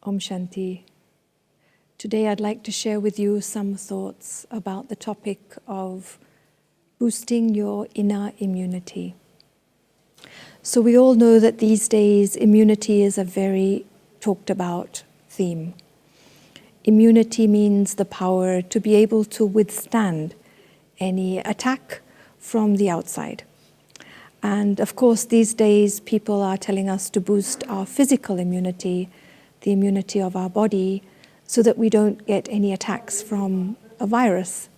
Om Shanti. Today I'd like to share with you some thoughts about the topic of boosting your inner immunity. So we all know that these days immunity is a very talked about theme. Immunity means the power to be able to withstand any attack from the outside. And of course, these days people are telling us to boost our physical immunity, the immunity of our body, so that we don't get any attacks from a virus.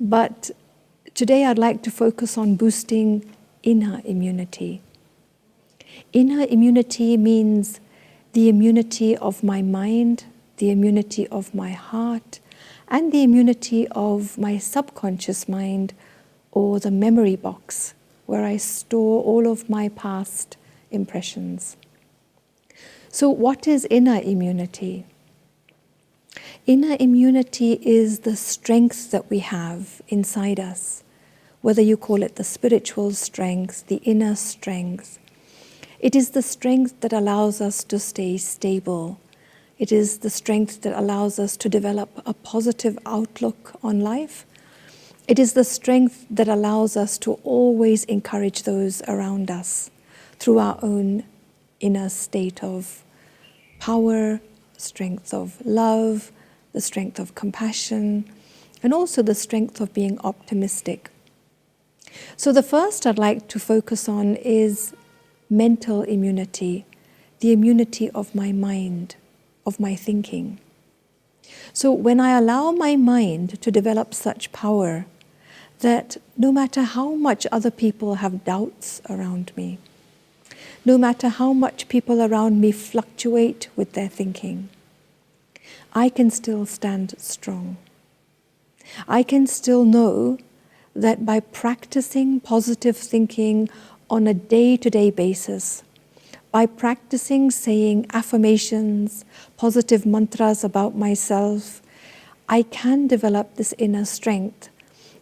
But today I'd like to focus on boosting inner immunity. Inner immunity means the immunity of my mind, the immunity of my heart, and the immunity of my subconscious mind, or the memory box, where I store all of my past impressions. So what is inner immunity? Inner immunity is the strength that we have inside us, whether you call it the spiritual strength, the inner strength. It is the strength that allows us to stay stable. It is the strength that allows us to develop a positive outlook on life. It is the strength that allows us to always encourage those around us through our own inner state of power, strength of love, the strength of compassion, and also the strength of being optimistic. So the first I'd like to focus on is mental immunity, the immunity of my mind, of my thinking. So when I allow my mind to develop such power that no matter how much other people have doubts around me, no matter how much people around me fluctuate with their thinking, I can still stand strong. I can still know that by practicing positive thinking on a day-to-day basis, by practicing saying affirmations, positive mantras about myself, I can develop this inner strength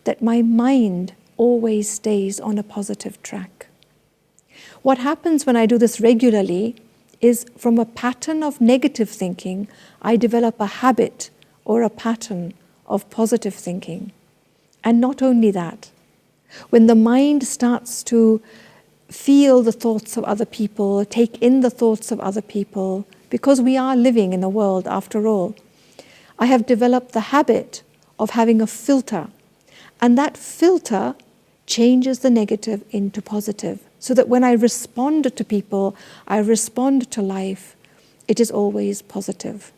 that my mind always stays on a positive track. What happens when I do this regularly is, from a pattern of negative thinking, I develop a habit or a pattern of positive thinking. And not only that, when the mind starts to feel the thoughts of other people, take in the thoughts of other people, because we are living in a world after all, I have developed the habit of having a filter. And that filter changes the negative into positive, so that when I respond to people, I respond to life, it is always positive.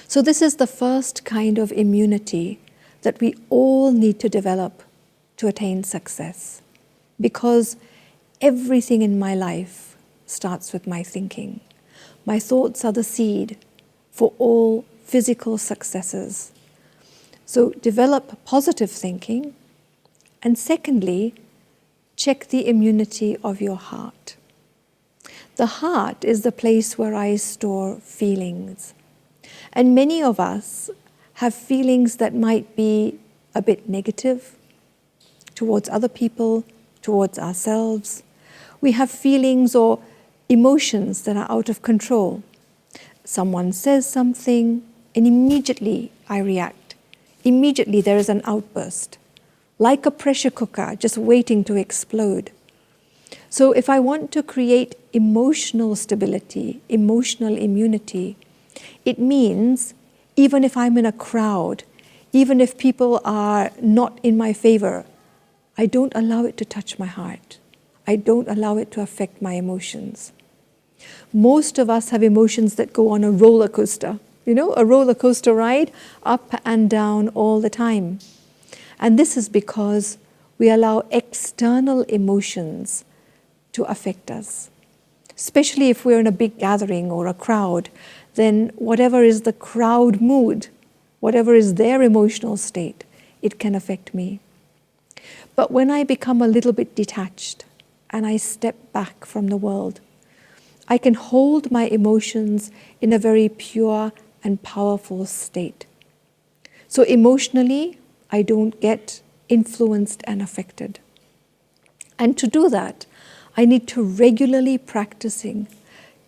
So this is the first kind of immunity that we all need to develop to attain success. Because everything in my life starts with my thinking. My thoughts are the seed for all physical successes. So develop positive thinking. And secondly, check the immunity of your heart. The heart is the place where I store feelings. And many of us have feelings that might be a bit negative towards other people, towards ourselves. We have feelings or emotions that are out of control. Someone says something and immediately I react. Immediately there is an outburst, like a pressure cooker just waiting to explode. So if I want to create emotional stability, emotional immunity, it means even if I'm in a crowd, even if people are not in my favor, I don't allow it to touch my heart. I don't allow it to affect my emotions. Most of us have emotions that go on a roller coaster, a roller coaster ride, up and down all the time. And this is because we allow external emotions to affect us. Especially if we're in a big gathering or a crowd, then whatever is the crowd mood, whatever is their emotional state, it can affect me. But when I become a little bit detached and I step back from the world, I can hold my emotions in a very pure and powerful state. So emotionally, I don't get influenced and affected. And to do that, I need to regularly practicing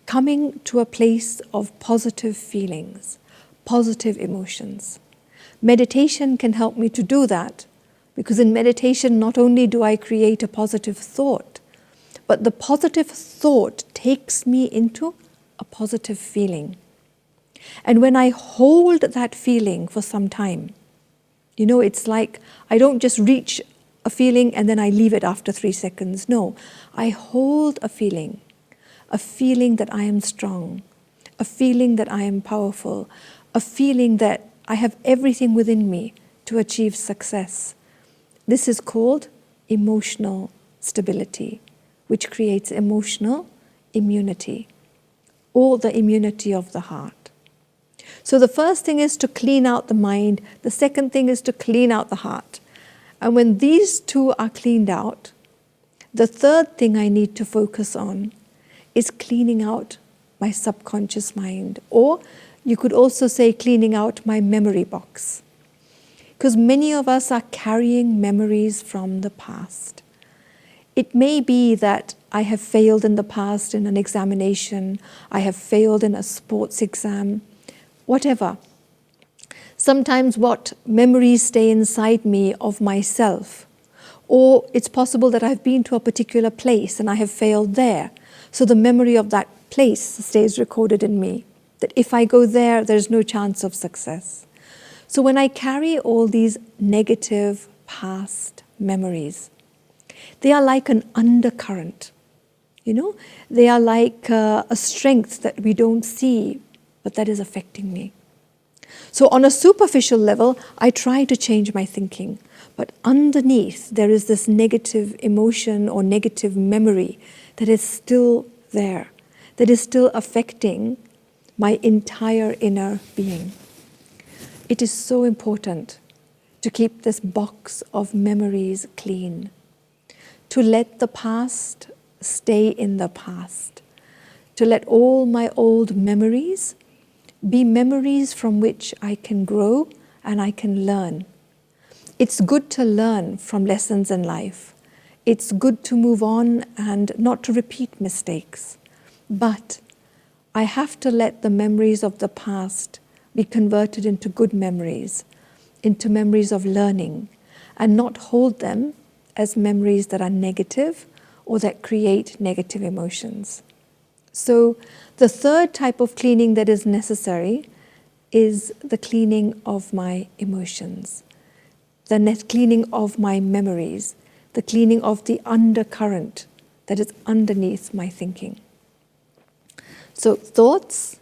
coming to a place of positive feelings, positive emotions. Meditation can help me to do that, because in meditation not only do I create a positive thought, but the positive thought takes me into a positive feeling. And when I hold that feeling for some time, it's like I don't just reach a feeling and then I leave it after 3 seconds. No, I hold a feeling that I am strong, a feeling that I am powerful, a feeling that I have everything within me to achieve success. This is called emotional stability, which creates emotional immunity, or the immunity of the heart. So the first thing is to clean out the mind. The second thing is to clean out the heart. And when these two are cleaned out, the third thing I need to focus on is cleaning out my subconscious mind. Or you could also say cleaning out my memory box. Because many of us are carrying memories from the past. It may be that I have failed in the past in an examination, I have failed in a sports exam, whatever. Sometimes what memories stay inside me of myself, or it's possible that I've been to a particular place and I have failed there. So the memory of that place stays recorded in me, that if I go there, there's no chance of success. So when I carry all these negative past memories, they are like an undercurrent. They are like a strength that we don't see, but that is affecting me. So on a superficial level, I try to change my thinking, but underneath there is this negative emotion or negative memory that is still there, that is still affecting my entire inner being. It is so important to keep this box of memories clean, to let the past stay in the past, to let all my old memories be memories from which I can grow and I can learn. It's good to learn from lessons in life. It's good to move on and not to repeat mistakes. But I have to let the memories of the past be converted into good memories, into memories of learning, and not hold them as memories that are negative or that create negative emotions. So the third type of cleaning that is necessary is the cleaning of my emotions, the cleaning of my memories, the cleaning of the undercurrent that is underneath my thinking. So thoughts,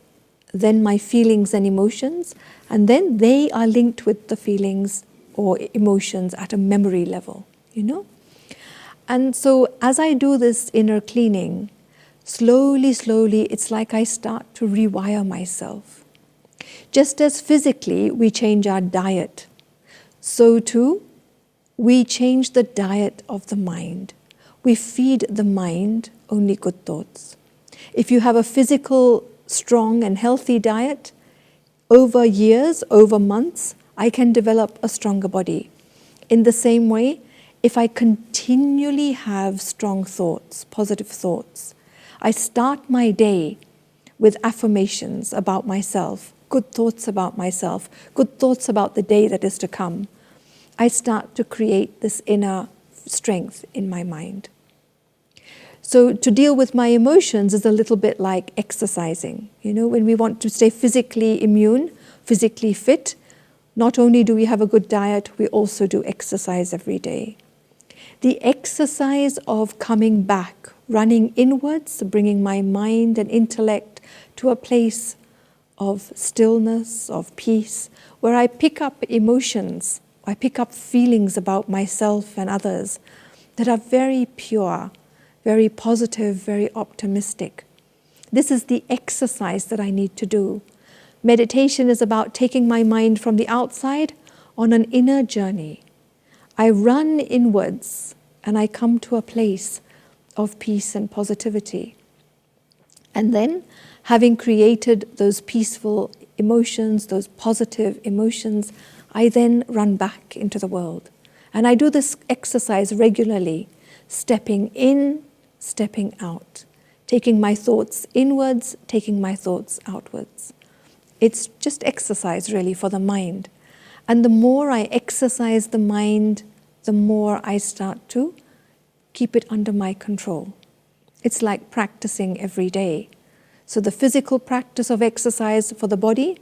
then my feelings and emotions, and then they are linked with the feelings or emotions at a memory level, And so as I do this inner cleaning, slowly, it's like I start to rewire myself. Just as physically we change our diet, so too we change the diet of the mind. We feed the mind only good thoughts. If you have a physical, strong and healthy diet, over years, over months, I can develop a stronger body. In the same way, if I continually have strong thoughts, positive thoughts, I start my day with affirmations about myself, good thoughts about myself, good thoughts about the day that is to come. I start to create this inner strength in my mind. So to deal with my emotions is a little bit like exercising. When we want to stay physically immune, physically fit, not only do we have a good diet, we also do exercise every day. The exercise of coming back, running inwards, bringing my mind and intellect to a place of stillness, of peace, where I pick up emotions, I pick up feelings about myself and others that are very pure, very positive, very optimistic. This is the exercise that I need to do. Meditation is about taking my mind from the outside on an inner journey. I run inwards and I come to a place of peace and positivity. And then, having created those peaceful emotions, those positive emotions, I then run back into the world. And I do this exercise regularly, stepping in, stepping out, taking my thoughts inwards, taking my thoughts outwards. It's just exercise really for the mind. And the more I exercise the mind, the more I start to keep it under my control. It's like practicing every day. So the physical practice of exercise for the body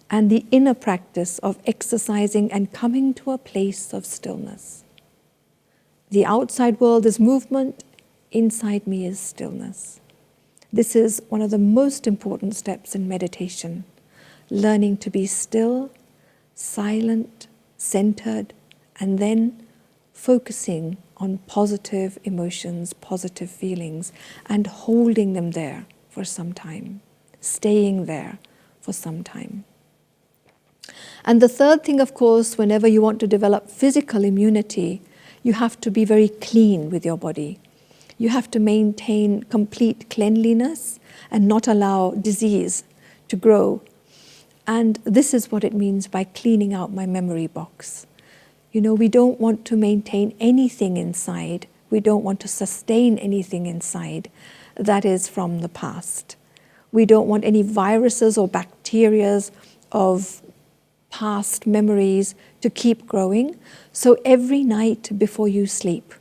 and the inner practice of exercising and coming to a place of stillness. The outside world is movement, inside me is stillness. This is one of the most important steps in meditation, learning to be still, silent, centered, and then focusing on positive emotions, positive feelings, and holding them there for some time, staying there for some time. And the third thing, of course, whenever you want to develop physical immunity, you have to be very clean with your body. You have to maintain complete cleanliness and not allow disease to grow. And this is what it means by cleaning out my memory box. We don't want to maintain anything inside. We don't want to sustain anything inside that is from the past. We don't want any viruses or bacteria of past memories to keep growing. So every night before you sleep,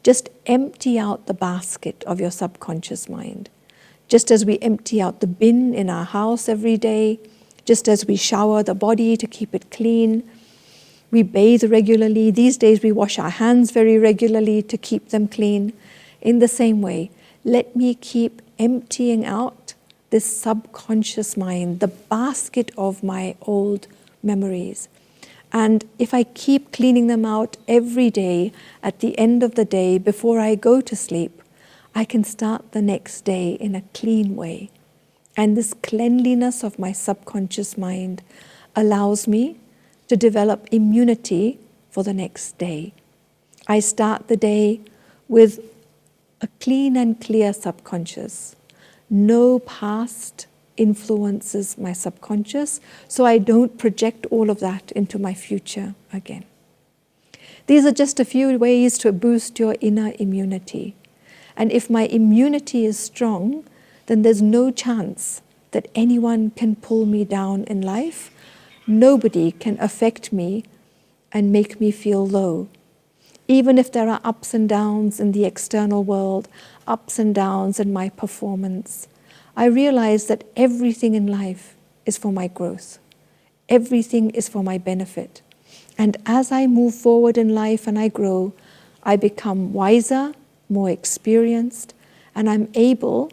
just empty out the basket of your subconscious mind. Just as we empty out the bin in our house every day, just as we shower the body to keep it clean, we bathe regularly. These days we wash our hands very regularly to keep them clean. In the same way, let me keep emptying out this subconscious mind, the basket of my old memories. And if I keep cleaning them out every day, at the end of the day, before I go to sleep, I can start the next day in a clean way. And this cleanliness of my subconscious mind allows me to develop immunity for the next day. I start the day with a clean and clear subconscious. No past influences my subconscious, so I don't project all of that into my future again. These are just a few ways to boost your inner immunity. And if my immunity is strong, then there's no chance that anyone can pull me down in life. Nobody can affect me and make me feel low. Even if there are ups and downs in the external world, ups and downs in my performance, I realize that everything in life is for my growth. Everything is for my benefit. And as I move forward in life and I grow, I become wiser, more experienced, and I'm able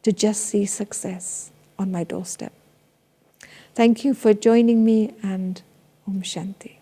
to just see success on my doorstep. Thank you for joining me, and Om Shanti.